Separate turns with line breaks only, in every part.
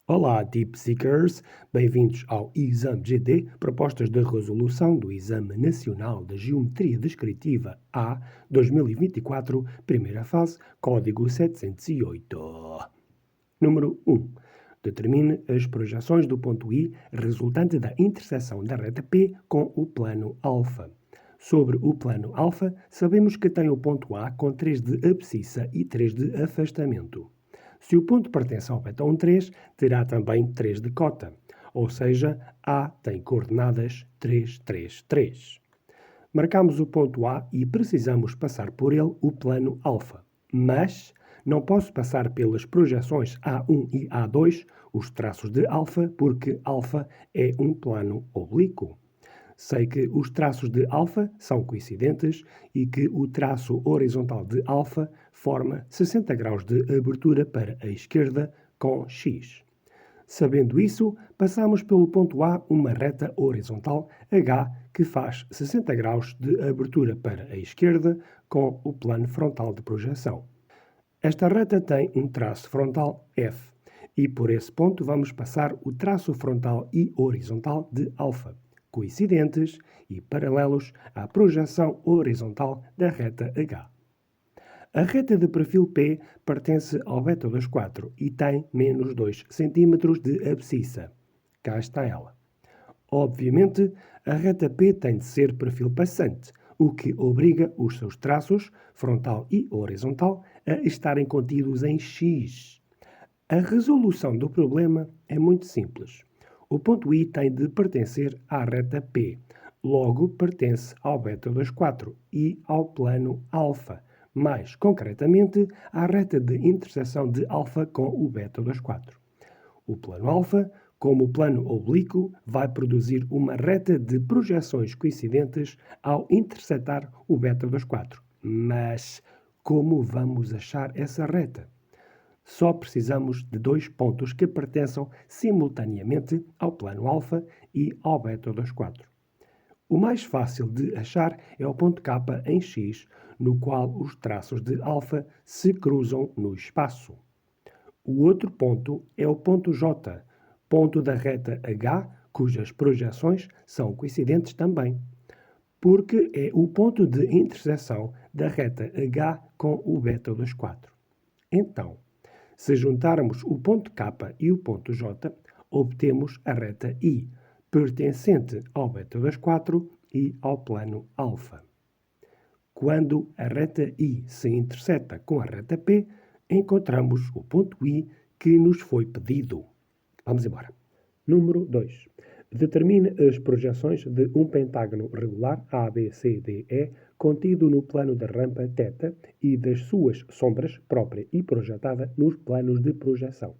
Olá, Deep Seekers! Bem-vindos ao Exame GD, propostas de resolução do Exame Nacional de Geometria Descritiva A 2024, primeira fase, código 708. Número 1. Determine as projeções do ponto I resultante da interseção da reta P com o plano alfa. Sobre o plano alfa, sabemos que tem o ponto A com 3 de abscissa e 3 de afastamento. Se o ponto pertence ao vetor 3, terá também 3 de cota, ou seja, A tem coordenadas 3, 3, 3. Marcamos o ponto A e precisamos passar por ele o plano alfa, mas não posso passar pelas projeções A1 e A2, os traços de alfa, porque alfa é um plano oblíquo. Sei que os traços de alfa são coincidentes e que o traço horizontal de alfa forma 60 graus de abertura para a esquerda com x. Sabendo isso, passamos pelo ponto A uma reta horizontal H que faz 60 graus de abertura para a esquerda com o plano frontal de projeção. Esta reta tem um traço frontal F e por esse ponto vamos passar o traço frontal e horizontal de alfa, coincidentes e paralelos à projeção horizontal da reta H. A reta de perfil P pertence ao vetor das 4 e tem menos 2 cm de abscissa. Cá está ela. Obviamente, a reta P tem de ser perfil passante, o que obriga os seus traços, frontal e horizontal, a estarem contidos em x. A resolução do problema é muito simples. O ponto I tem de pertencer à reta P, logo pertence ao vetor das 4 e ao plano alfa, mais concretamente à reta de interseção de alfa com o vetor das 4. O plano alfa, como plano oblíquo, vai produzir uma reta de projeções coincidentes ao intersetar o vetor das 4. Mas como vamos achar essa reta? Só precisamos de dois pontos que pertençam simultaneamente ao plano alfa e ao vetor das 4. O mais fácil de achar é o ponto K em x, no qual os traços de alfa se cruzam no espaço. O outro ponto é o ponto J, ponto da reta H, cujas projeções são coincidentes também, porque é o ponto de interseção da reta H com o vetor das 4. Então, se juntarmos o ponto K e o ponto J, obtemos a reta I, pertencente ao vetor das 4 e ao plano alfa. Quando a reta I se interseta com a reta P, encontramos o ponto I que nos foi pedido. Vamos embora. Número 2. Determine as projeções de um pentágono regular ABCDE contido no plano da rampa θ e das suas sombras própria e projetada nos planos de projeção.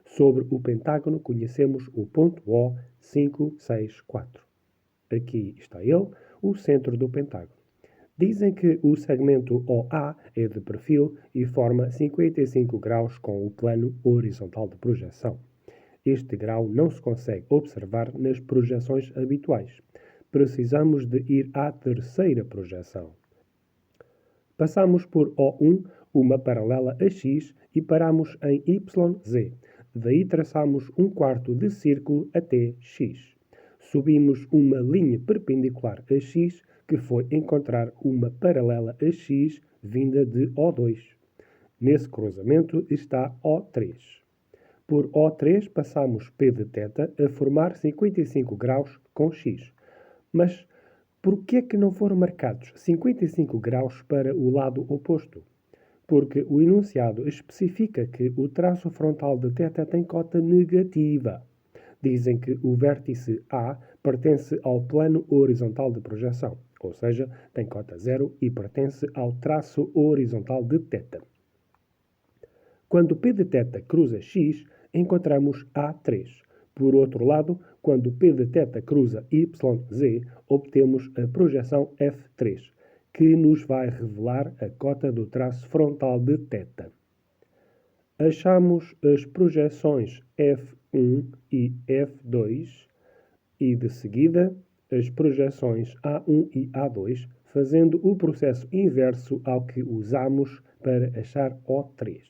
Sobre o pentágono conhecemos o ponto O 5, 6, 4. Aqui está ele, o centro do pentágono. Dizem que o segmento OA é de perfil e forma 55 graus com o plano horizontal de projeção. Este grau não se consegue observar nas projeções habituais. Precisamos de ir à terceira projeção. Passamos por O1, uma paralela a x, e paramos em YZ. Daí traçamos um quarto de círculo até x. Subimos uma linha perpendicular a x, que foi encontrar uma paralela a x vinda de O2. Nesse cruzamento está O3. Por O3 passamos P de θ a formar 55 graus com x. Mas por que é que não foram marcados 55 graus para o lado oposto? Porque o enunciado especifica que o traço frontal de θ tem cota negativa. Dizem que o vértice A pertence ao plano horizontal de projeção, ou seja, tem cota 0 e pertence ao traço horizontal de θ. Quando P de θ cruza x, encontramos A3. Por outro lado, quando P de θ cruza YZ, obtemos a projeção F3, que nos vai revelar a cota do traço frontal de θ. Achamos as projeções F1 e F2 e, de seguida, as projeções A1 e A2, fazendo o processo inverso ao que usamos para achar O3.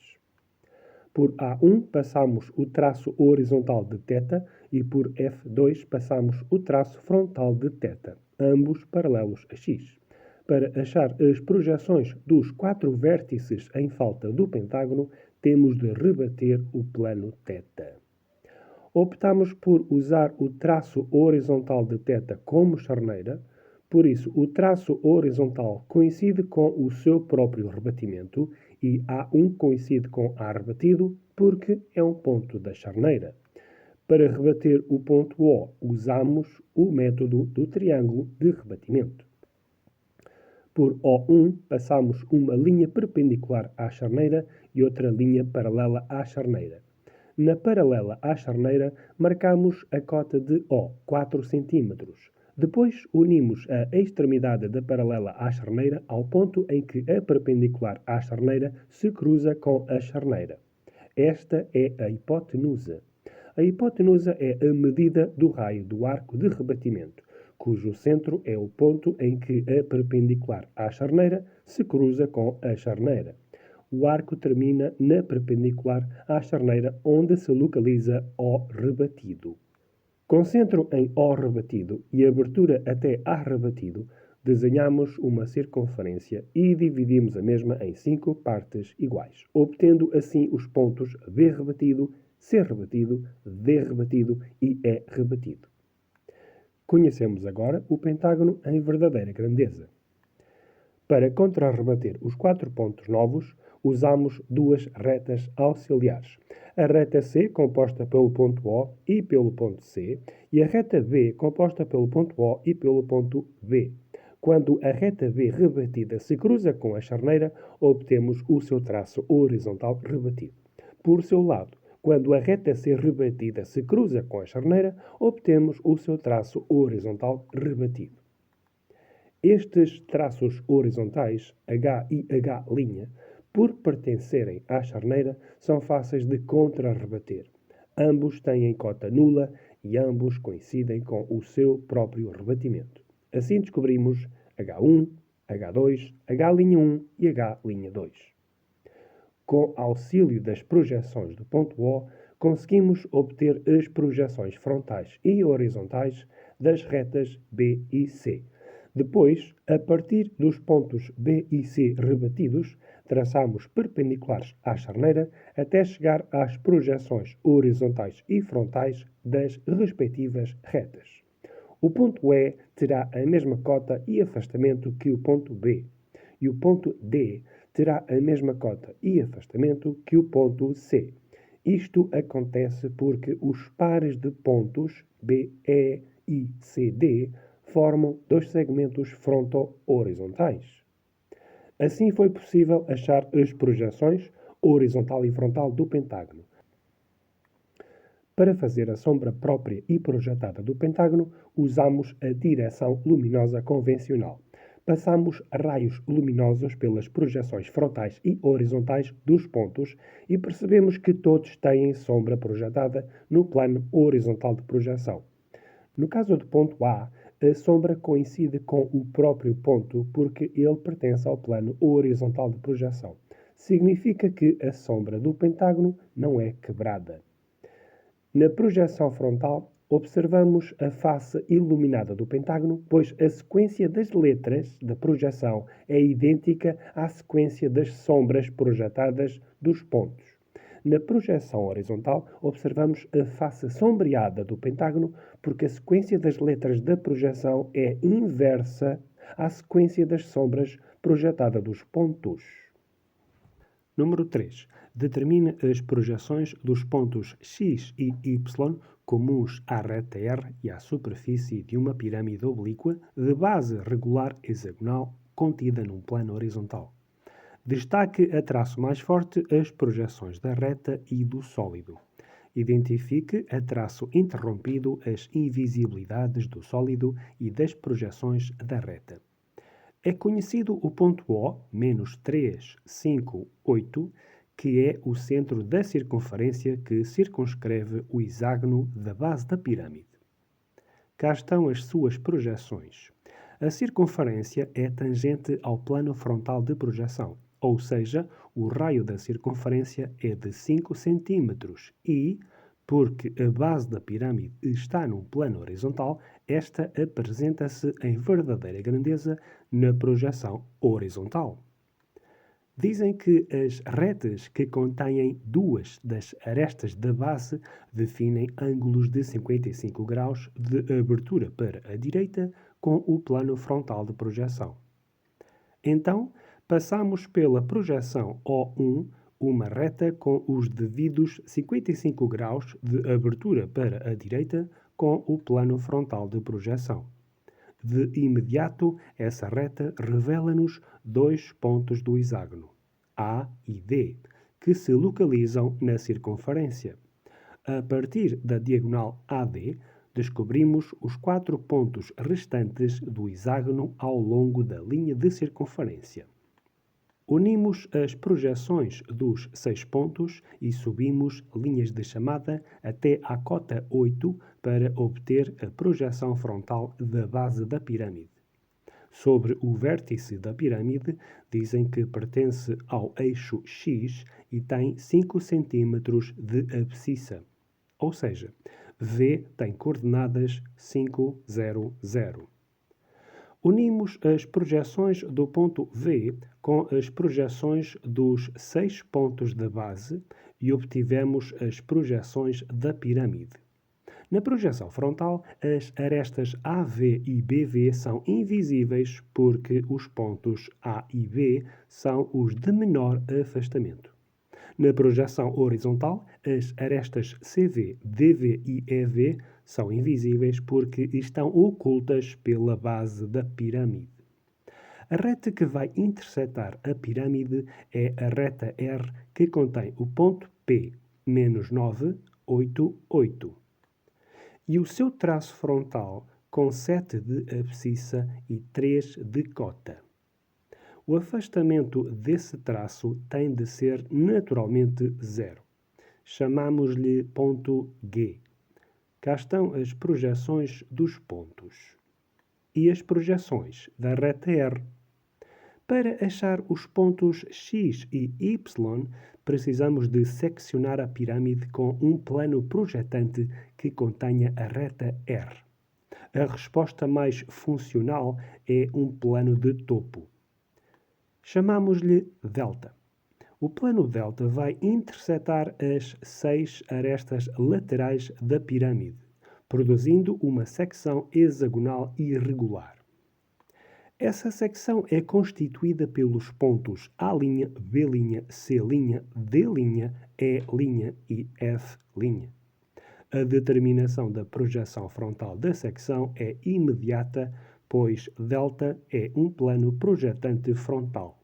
Por A1 passamos o traço horizontal de θ e por F2 passamos o traço frontal de θ, ambos paralelos a x. Para achar as projeções dos 4 vértices em falta do pentágono, temos de rebater o plano θ. Optamos por usar o traço horizontal de θ como charneira, por isso o traço horizontal coincide com o seu próprio rebatimento e A1 coincide com A rebatido porque é um ponto da charneira. Para rebater o ponto O, usamos o método do triângulo de rebatimento. Por O1, passamos uma linha perpendicular à charneira e outra linha paralela à charneira. Na paralela à charneira, marcamos a cota de O, 4 cm. Depois, unimos a extremidade da paralela à charneira ao ponto em que a perpendicular à charneira se cruza com a charneira. Esta é a hipotenusa. A hipotenusa é a medida do raio do arco de rebatimento, cujo centro é o ponto em que a perpendicular à charneira se cruza com a charneira. O arco termina na perpendicular à charneira, onde se localiza O rebatido. Com centro em O rebatido e abertura até A rebatido, desenhamos uma circunferência e dividimos a mesma em 5 partes iguais, obtendo assim os pontos B rebatido, C rebatido, D rebatido e E rebatido. Conhecemos agora o pentágono em verdadeira grandeza. Para contrarrebater os 4 pontos novos, usamos duas retas auxiliares. A reta C, composta pelo ponto O e pelo ponto C, e a reta B, composta pelo ponto O e pelo ponto B. Quando a reta B rebatida se cruza com a charneira, obtemos o seu traço horizontal rebatido. Por seu lado, quando a reta C rebatida se cruza com a charneira, obtemos o seu traço horizontal rebatido. Estes traços horizontais, H e H', por pertencerem à charneira, são fáceis de contrarrebater. Ambos têm cota nula e ambos coincidem com o seu próprio rebatimento. Assim descobrimos H1, H2, H'1 e H'2. Com auxílio das projeções do ponto O, conseguimos obter as projeções frontais e horizontais das retas B e C. Depois, a partir dos pontos B e C rebatidos, traçamos perpendiculares à charneira até chegar às projeções horizontais e frontais das respectivas retas. O ponto E terá a mesma cota e afastamento que o ponto B, e o ponto D terá a mesma cota e afastamento que o ponto C. Isto acontece porque os pares de pontos BE e CD formam dois segmentos fronto-horizontais. Assim foi possível achar as projeções horizontal e frontal do pentágono. Para fazer a sombra própria e projetada do pentágono, usamos a direção luminosa convencional. Passamos raios luminosos pelas projeções frontais e horizontais dos pontos e percebemos que todos têm sombra projetada no plano horizontal de projeção. No caso do ponto A, a sombra coincide com o próprio ponto porque ele pertence ao plano horizontal de projeção. Significa que a sombra do pentágono não é quebrada. Na projeção frontal, observamos a face iluminada do pentágono, pois a sequência das letras da projeção é idêntica à sequência das sombras projetadas dos pontos. Na projeção horizontal, observamos a face sombreada do pentágono, porque a sequência das letras da projeção é inversa à sequência das sombras projetada dos pontos. Número 3. Determine as projeções dos pontos X e Y comuns à reta R e à superfície de uma pirâmide oblíqua de base regular hexagonal contida num plano horizontal. Destaque a traço mais forte as projeções da reta e do sólido. Identifique a traço interrompido as invisibilidades do sólido e das projeções da reta. É conhecido o ponto O, menos 3, 5, 8, que é o centro da circunferência que circunscreve o hexágono da base da pirâmide. Cá estão as suas projeções. A circunferência é tangente ao plano frontal de projeção. ou seja, o raio da circunferência é de 5 centímetros e, porque a base da pirâmide está num plano horizontal, esta apresenta-se em verdadeira grandeza na projeção horizontal. Dizem que as retas que contêm duas das arestas da base definem ângulos de 55 graus de abertura para a direita com o plano frontal de projeção. Então, passamos pela projeção O1, uma reta com os devidos 55 graus de abertura para a direita com o plano frontal de projeção. De imediato, essa reta revela-nos dois pontos do hexágono, A e D, que se localizam na circunferência. A partir da diagonal AD, descobrimos os 4 pontos restantes do hexágono ao longo da linha de circunferência. Unimos as projeções dos 6 pontos e subimos linhas de chamada até à cota 8 para obter a projeção frontal da base da pirâmide. Sobre o vértice da pirâmide, dizem que pertence ao eixo X e tem 5 cm de abscissa, ou seja, V tem coordenadas 5, 0, 0. Unimos as projeções do ponto V com as projeções dos 6 pontos da base e obtivemos as projeções da pirâmide. Na projeção frontal, as arestas AV e BV são invisíveis porque os pontos A e B são os de menor afastamento. Na projeção horizontal, as arestas CV, DV e EV são invisíveis porque estão ocultas pela base da pirâmide. A reta que vai intersetar a pirâmide é a reta R, que contém o ponto P, menos 9, 8, 8. E o seu traço frontal com 7 de abscissa e 3 de cota. O afastamento desse traço tem de ser naturalmente zero. Chamamos-lhe ponto G. Cá estão as projeções dos pontos. E as projeções da reta R. Para achar os pontos X e Y, precisamos de seccionar a pirâmide com um plano projetante que contenha a reta R. A resposta mais funcional é um plano de topo. Chamamos-lhe delta. O plano delta vai intersetar as 6 arestas laterais da pirâmide, produzindo uma secção hexagonal irregular. Essa secção é constituída pelos pontos A', B', C', D', E' e F'. A determinação da projeção frontal da secção é imediata, pois delta é um plano projetante frontal.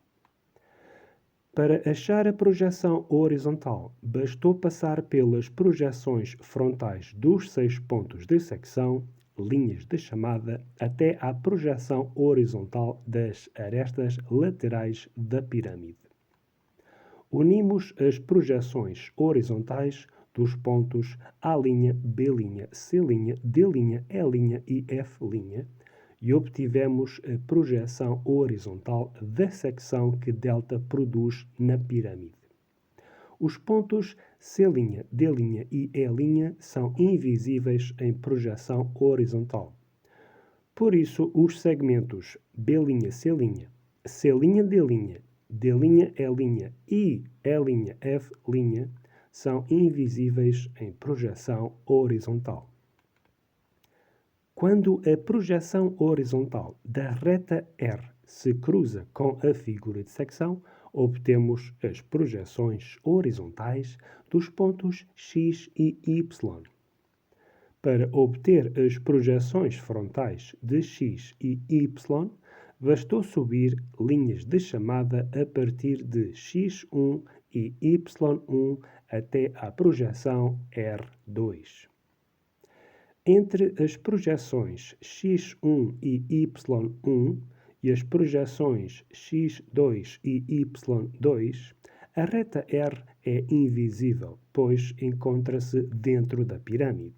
Para achar a projeção horizontal, bastou passar pelas projeções frontais dos 6 pontos de secção, linhas de chamada, até à projeção horizontal das arestas laterais da pirâmide. Unimos as projeções horizontais dos pontos A', B', C', D', E' e F' e obtivemos a projeção horizontal da secção que delta produz na pirâmide. Os pontos C', D' e E' são invisíveis em projeção horizontal. Por isso, os segmentos B', C', C', D', D', E' e E', F' são invisíveis em projeção horizontal. Quando a projeção horizontal da reta R se cruza com a figura de secção, obtemos as projeções horizontais dos pontos X e Y. Para obter as projeções frontais de X e Y, bastou subir linhas de chamada a partir de X1 e Y1 até à projeção R2. Entre as projeções X1 e Y1 e as projeções X2 e Y2, a reta R é invisível, pois encontra-se dentro da pirâmide.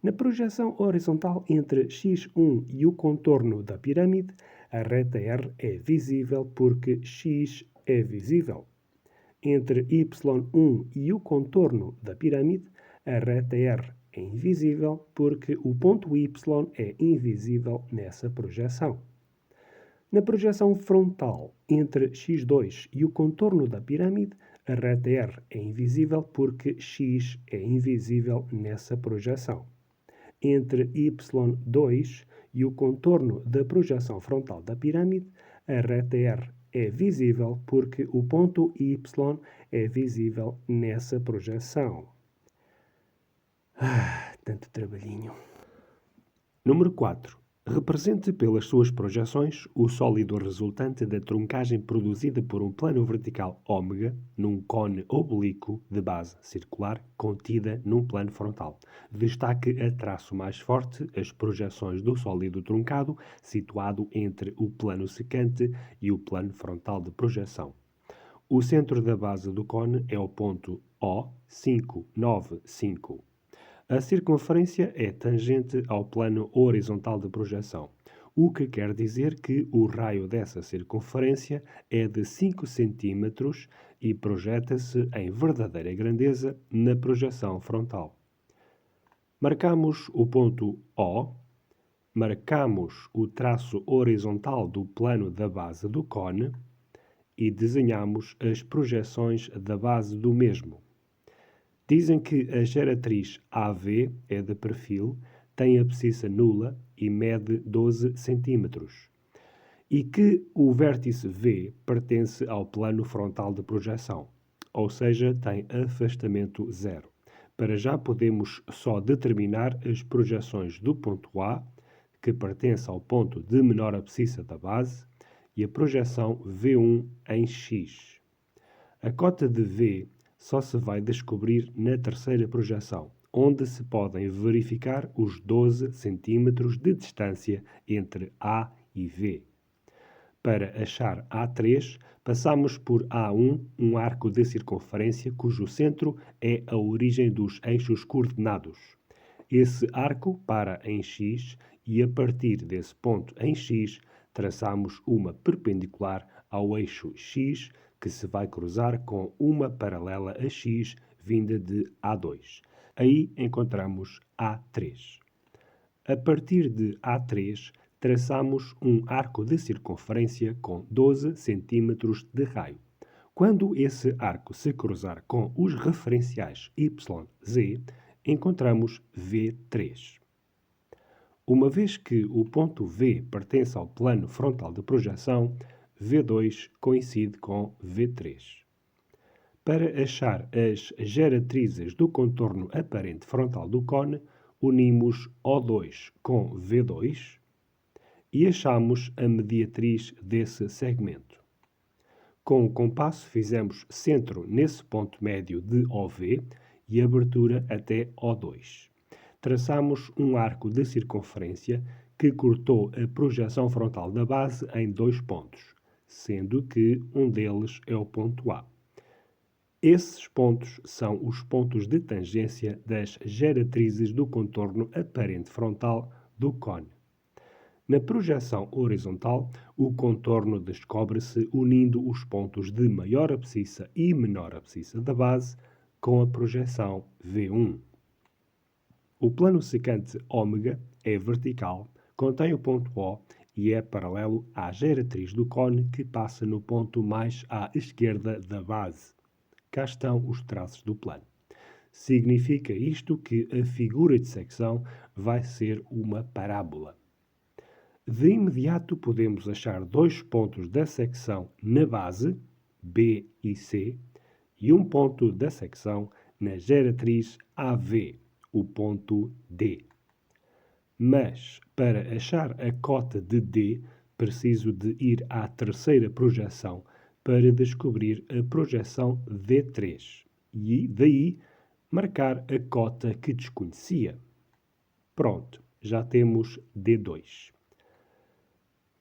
Na projeção horizontal entre X1 e o contorno da pirâmide, a reta R é visível porque X é visível. Entre y1 e o contorno da pirâmide, a reta R é invisível porque o ponto y é invisível nessa projeção. Na projeção frontal entre x2 e o contorno da pirâmide, a reta R é invisível porque x é invisível nessa projeção. Entre y2 e o contorno da projeção frontal da pirâmide, a reta R é visível porque o ponto y é visível nessa projeção. Tanto trabalhinho. Número 4. Represente pelas suas projeções o sólido resultante da truncagem produzida por um plano vertical ômega num cone oblíquo de base circular contida num plano frontal. Destaque a traço mais forte as projeções do sólido truncado situado entre o plano secante e o plano frontal de projeção. O centro da base do cone é o ponto O595. A circunferência é tangente ao plano horizontal de projeção, o que quer dizer que o raio dessa circunferência é de 5 cm e projeta-se em verdadeira grandeza na projeção frontal. Marcamos o ponto O, marcamos o traço horizontal do plano da base do cone e desenhamos as projeções da base do mesmo. Dizem que a geratriz AV é de perfil, tem abscissa nula e mede 12 cm. E que o vértice V pertence ao plano frontal de projeção, ou seja, tem afastamento zero. Para já podemos só determinar as projeções do ponto A, que pertence ao ponto de menor abscissa da base, e a projeção V1 em X. A cota de V só se vai descobrir na terceira projeção, onde se podem verificar os 12 cm de distância entre A e V. Para achar A3, passamos por A1, um arco de circunferência cujo centro é a origem dos eixos coordenados. Esse arco para em X e, a partir desse ponto em X, traçamos uma perpendicular ao eixo X, que se vai cruzar com uma paralela a X vinda de A2. Aí encontramos A3. A partir de A3, traçamos um arco de circunferência com 12 cm de raio. Quando esse arco se cruzar com os referenciais YZ, encontramos V3. Uma vez que o ponto V pertence ao plano frontal de projeção, V2 coincide com V3. Para achar as geratrizes do contorno aparente frontal do cone, unimos O2 com V2 e achamos a mediatriz desse segmento. Com o compasso fizemos centro nesse ponto médio de OV e abertura até O2. Traçamos um arco de circunferência que cortou a projeção frontal da base em 2 pontos, sendo que um deles é o ponto A. Esses pontos são os pontos de tangência das geratrizes do contorno aparente frontal do cone. Na projeção horizontal, o contorno descobre-se unindo os pontos de maior abscissa e menor abscissa da base com a projeção V1. O plano secante ômega é vertical, contém o ponto O e é paralelo à geratriz do cone que passa no ponto mais à esquerda da base. Cá estão os traços do plano. Significa isto que a figura de secção vai ser uma parábola. De imediato podemos achar 2 pontos da secção na base, B e C, e um ponto da secção na geratriz AV, o ponto D. Mas, para achar a cota de D, preciso de ir à terceira projeção para descobrir a projeção D3 e, daí, marcar a cota que desconhecia. Pronto, já temos D2.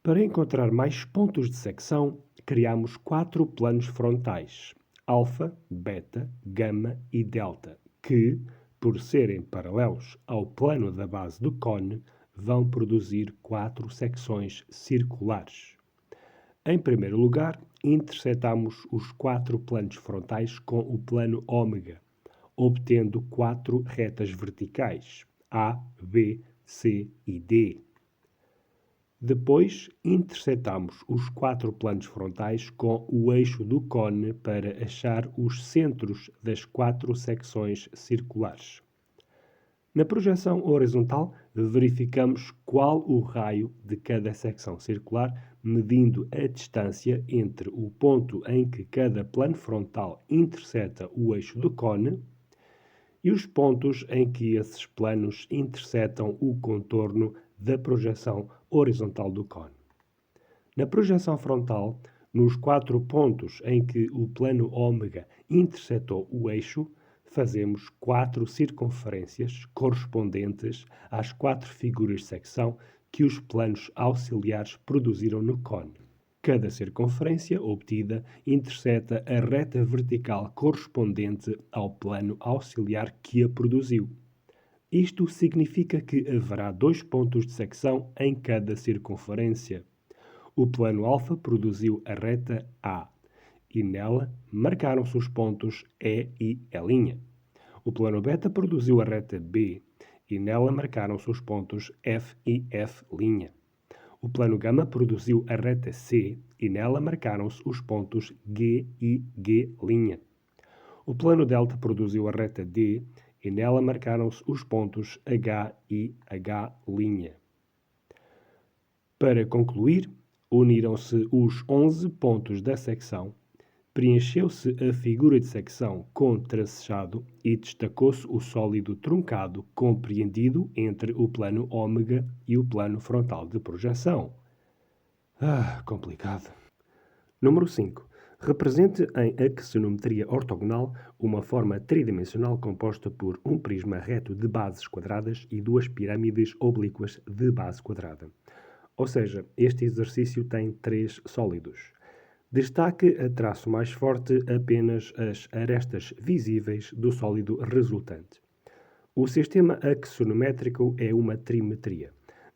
Para encontrar mais pontos de secção, criamos 4 planos frontais, alfa, beta, gama e delta, que, por serem paralelos ao plano da base do cone, vão produzir 4 secções circulares. Em primeiro lugar, intersetamos os 4 planos frontais com o plano ômega, obtendo 4 retas verticais, A, B, C e D. Depois, intersetamos os 4 planos frontais com o eixo do cone para achar os centros das 4 secções circulares. Na projeção horizontal, verificamos qual o raio de cada secção circular, medindo a distância entre o ponto em que cada plano frontal interseta o eixo do cone e os pontos em que esses planos intersetam o contorno da projeção horizontal do cone. Na projeção frontal, nos 4 pontos em que o plano ômega intersetou o eixo, fazemos 4 circunferências correspondentes às 4 figuras de secção que os planos auxiliares produziram no cone. Cada circunferência obtida interseta a reta vertical correspondente ao plano auxiliar que a produziu. Isto significa que haverá 2 pontos de secção em cada circunferência. O plano alfa produziu a reta A e nela marcaram-se os pontos E e E'. O plano beta produziu a reta B e nela marcaram-se os pontos F e F'. O plano gama produziu a reta C e nela marcaram-se os pontos G e G'. O plano delta produziu a reta D e nela marcaram-se os pontos H e H'. Para concluir, uniram-se os 11 pontos da secção, preencheu-se a figura de secção com tracejado e destacou-se o sólido truncado compreendido entre o plano ômega e o plano frontal de projeção. Complicado. Número 5. Represente em axonometria ortogonal uma forma tridimensional composta por um prisma reto de bases quadradas e 2 pirâmides oblíquas de base quadrada. Ou seja, este exercício tem 3 sólidos. Destaque a traço mais forte apenas as arestas visíveis do sólido resultante. O sistema axonométrico é uma trimetria.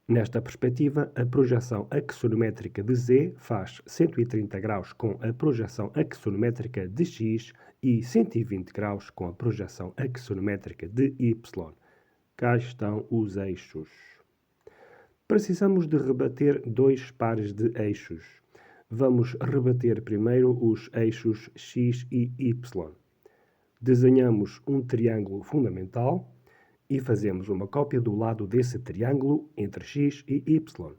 Nesta perspectiva, a projeção axonométrica de Z faz 130 graus com a projeção axonométrica de X e 120 graus com a projeção axonométrica de Y. Cá estão os eixos. Precisamos de rebater 2 pares de eixos. Vamos rebater primeiro os eixos X e Y. Desenhamos um triângulo fundamental e fazemos uma cópia do lado desse triângulo entre X e Y.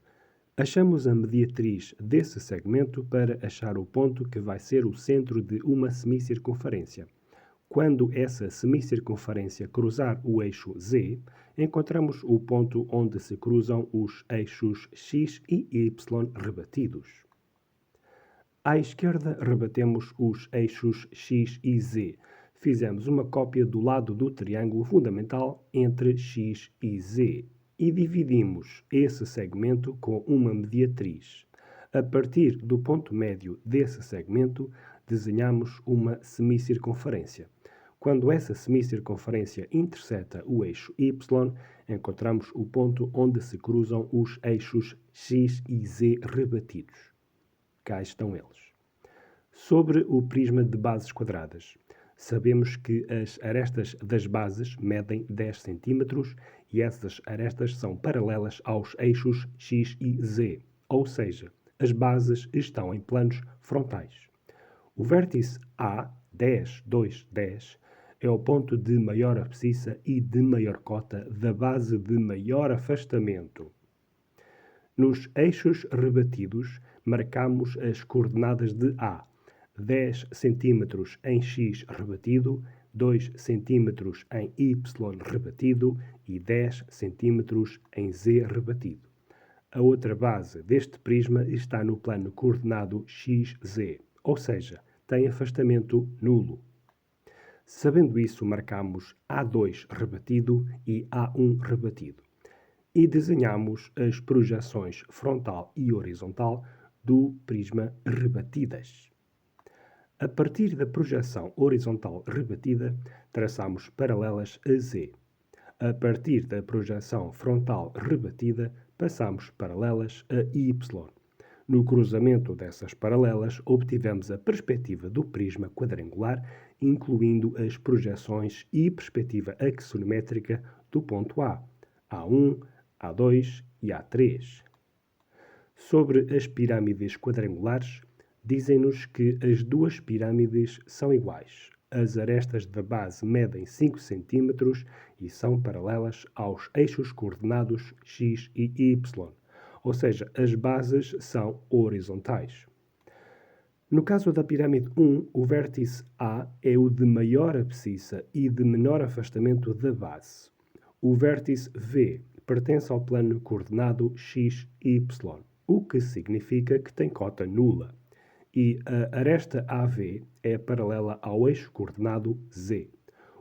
Achamos a mediatriz desse segmento para achar o ponto que vai ser o centro de uma semicircunferência. Quando essa semicircunferência cruzar o eixo Z, encontramos o ponto onde se cruzam os eixos X e Y rebatidos. À esquerda, rebatemos os eixos X e Z. Fizemos uma cópia do lado do triângulo fundamental entre X e Z e dividimos esse segmento com uma mediatriz. A partir do ponto médio desse segmento, desenhamos uma semicircunferência. Quando essa semicircunferência interseta o eixo Y, encontramos o ponto onde se cruzam os eixos X e Z rebatidos. Cá estão eles. Sobre o prisma de bases quadradas, sabemos que as arestas das bases medem 10 cm e essas arestas são paralelas aos eixos X e Z, ou seja, as bases estão em planos frontais. O vértice A, 10, 2, 10, é o ponto de maior abscissa e de maior cota da base de maior afastamento. Nos eixos rebatidos, marcamos as coordenadas de A, 10 cm em X rebatido, 2 cm em Y rebatido e 10 cm em Z rebatido. A outra base deste prisma está no plano coordenado XZ, ou seja, tem afastamento nulo. Sabendo isso, marcamos A2 rebatido e A1 rebatido. E desenhamos as projeções frontal e horizontal do prisma rebatidas. A partir da projeção horizontal rebatida, traçamos paralelas a Z. A partir da projeção frontal rebatida, passamos paralelas a Y. No cruzamento dessas paralelas, obtivemos a perspectiva do prisma quadrangular, incluindo as projeções e perspectiva axonométrica do ponto A, A1, A2 e A3. Sobre as pirâmides quadrangulares, dizem-nos que as duas pirâmides são iguais. As arestas da base medem 5 cm e são paralelas aos eixos coordenados x e y, ou seja, as bases são horizontais. No caso da pirâmide 1, o vértice A é o de maior abscissa e de menor afastamento da base. O vértice V pertence ao plano coordenado x, y, o que significa que tem cota nula. E a aresta AV é paralela ao eixo coordenado Z,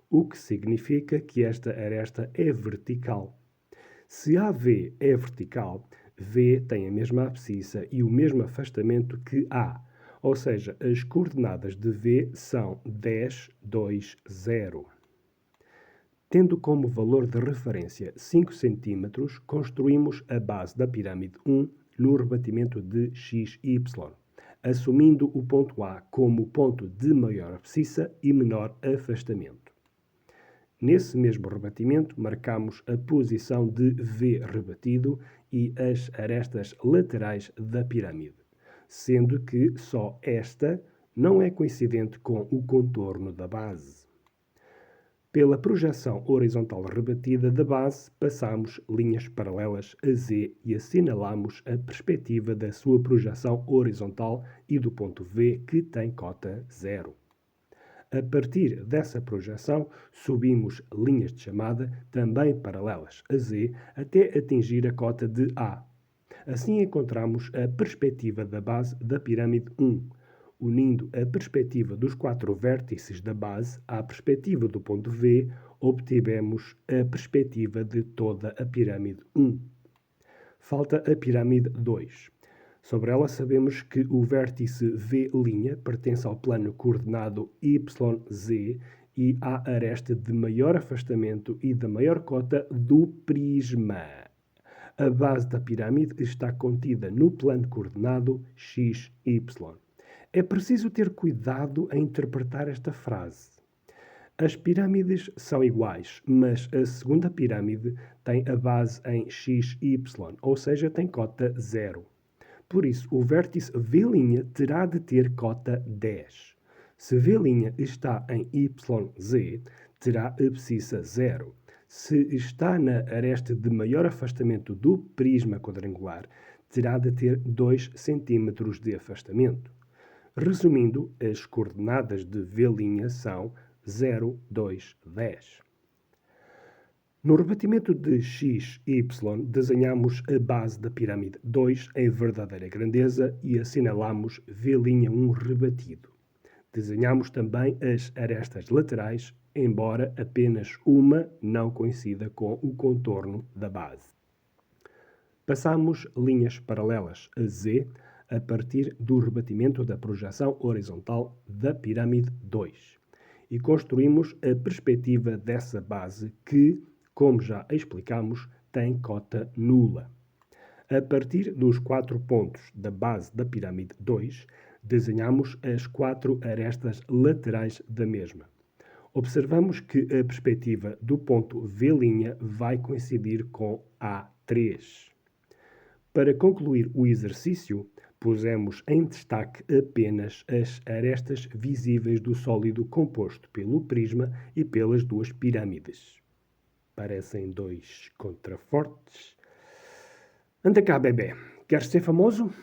o que significa que esta aresta é vertical. Se AV é vertical, V tem a mesma abscissa e o mesmo afastamento que A, ou seja, as coordenadas de V são 10, 2, 0. Tendo como valor de referência 5 cm, construímos a base da pirâmide 1 no rebatimento de XY, assumindo o ponto A como ponto de maior abscissa e menor afastamento. Nesse mesmo rebatimento, marcamos a posição de V rebatido e as arestas laterais da pirâmide, sendo que só esta não é coincidente com o contorno da base. Pela projeção horizontal rebatida da base, passamos linhas paralelas a Z e assinalamos a perspectiva da sua projeção horizontal e do ponto V, que tem cota 0. A partir dessa projeção, subimos linhas de chamada, também paralelas a Z, até atingir a cota de A. Assim encontramos a perspectiva da base da pirâmide 1, unindo a perspectiva dos 4 vértices da base à perspectiva do ponto V, obtivemos a perspectiva de toda a pirâmide 1. Falta a pirâmide 2. Sobre ela sabemos que o vértice V' pertence ao plano coordenado YZ e à aresta de maior afastamento e da maior cota do prisma. A base da pirâmide está contida no plano coordenado XY. É preciso ter cuidado a interpretar esta frase. As pirâmides são iguais, mas a segunda pirâmide tem a base em XY, ou seja, tem cota 0. Por isso, o vértice V' terá de ter cota 10. Se V' está em YZ, terá abscissa 0. Se está na aresta de maior afastamento do prisma quadrangular, terá de ter 2 cm de afastamento. Resumindo, as coordenadas de V' são 0, 2, 10. No rebatimento de XY, desenhamos a base da pirâmide 2 em verdadeira grandeza e assinalamos V'1 rebatido. Desenhamos também as arestas laterais, embora apenas uma não coincida com o contorno da base. Passamos linhas paralelas a Z a partir do rebatimento da projeção horizontal da pirâmide 2 e construímos a perspectiva dessa base que, como já explicamos, tem cota nula. A partir dos 4 pontos da base da pirâmide 2, desenhamos as 4 arestas laterais da mesma. Observamos que a perspectiva do ponto V' vai coincidir com A3. Para concluir o exercício, pusemos em destaque apenas as arestas visíveis do sólido composto pelo prisma e pelas duas pirâmides. Parecem 2 contrafortes. Anda cá, bebê. Queres ser famoso?